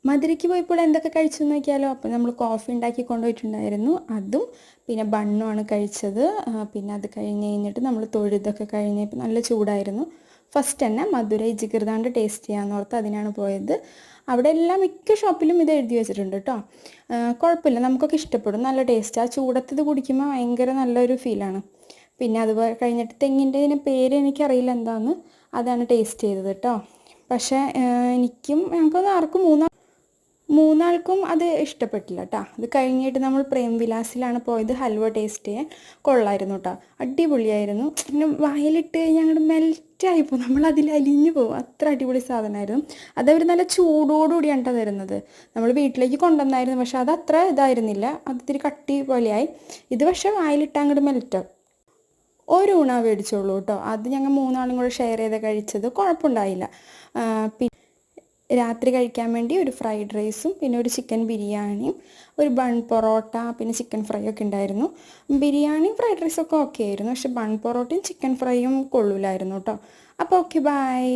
മധുരയ്ക്ക് പോയപ്പോൾ എന്തൊക്കെ കഴിച്ചു നോക്കിയാലോ. അപ്പോൾ നമ്മൾ കോഫി ഉണ്ടാക്കി കൊണ്ടുപോയിട്ടുണ്ടായിരുന്നു, അതും പിന്നെ ബണ്ണുമാണ് കഴിച്ചത്. പിന്നെ അത് കഴിഞ്ഞിട്ട് നമ്മൾ തൊഴുതൊക്കെ കഴിഞ്ഞപ്പോൾ നല്ല ചൂടായിരുന്നു. ഫസ്റ്റ് തന്നെ മധുരൈ ജിഗർദാണ്ട് ടേസ്റ്റ് ചെയ്യാമെന്ന് ഓർത്ത് അതിനാണ് പോയത്. അവിടെ എല്ലാം മിക്ക ഷോപ്പിലും ഇത് എഴുതി വെച്ചിട്ടുണ്ട് കേട്ടോ. കുഴപ്പമില്ല, നമുക്കൊക്കെ ഇഷ്ടപ്പെടും, നല്ല ടേസ്റ്റ്. ആ ചൂടത്തത് കുടിക്കുമ്പോൾ ഭയങ്കര നല്ലൊരു ഫീലാണ്. പിന്നെ അത് കഴിഞ്ഞിട്ട് തെങ്ങിൻ്റെ പേര് എനിക്കറിയില്ല എന്താണെന്ന്, അതാണ് ടേസ്റ്റ് ചെയ്തത് കേട്ടോ. പക്ഷേ ഞങ്ങൾക്കൊന്നും ആർക്കും മൂന്നാൾക്കും അത് ഇഷ്ടപ്പെട്ടില്ല കേട്ടോ. അത് കഴിഞ്ഞിട്ട് നമ്മൾ പ്രേംവിലാസിലാണ് പോയത് ഹൽവ ടേസ്റ്റ് ചെയ്യാൻ. കൊള്ളായിരുന്നു കേട്ടോ, അടിപൊളിയായിരുന്നു. പിന്നെ വായിലിട്ട് കഴിഞ്ഞാൽ അങ്ങോട്ട് മെൽറ്റായിപ്പോൾ, നമ്മളതിൽ അലിഞ്ഞു പോകും, അത്ര അടിപൊളി സാധനമായിരുന്നു. അതവർ നല്ല ചൂടോടുകൂടിയാണ് കേട്ടോ തരുന്നത്. നമ്മൾ വീട്ടിലേക്ക് കൊണ്ടുവന്നായിരുന്നു, പക്ഷെ അത് അത്ര ഇതായിരുന്നില്ല, അത് ഇത്തിരി കട്ടി പോലെയായി. ഇത് പക്ഷേ വായിലിട്ട് അങ്ങോട്ട് മെൽറ്റാവും. ഒരു ഊണ മേടിച്ചോളൂ കേട്ടോ, അത് ഞങ്ങൾ മൂന്നാളും കൂടെ ഷെയർ ചെയ്ത് കഴിച്ചത്, കുഴപ്പമുണ്ടായില്ല. രാത്രി കഴിക്കാൻ വേണ്ടി ഒരു ഫ്രൈഡ് റൈസും പിന്നെ ഒരു ചിക്കൻ ബിരിയാണിയും ഒരു ബൺ പൊറോട്ട പിന്നെ ചിക്കൻ ഫ്രൈ ഒക്കെ ഉണ്ടായിരുന്നു. ബിരിയാണിയും ഫ്രൈഡ് റൈസൊക്കെ ഓക്കെ ആയിരുന്നു, പക്ഷെ ബൺ പൊറോട്ടയും ചിക്കൻ ഫ്രൈയും കൊള്ളൂലായിരുന്നു കേട്ടോ. അപ്പോൾ ഓക്കെ, ബൈ.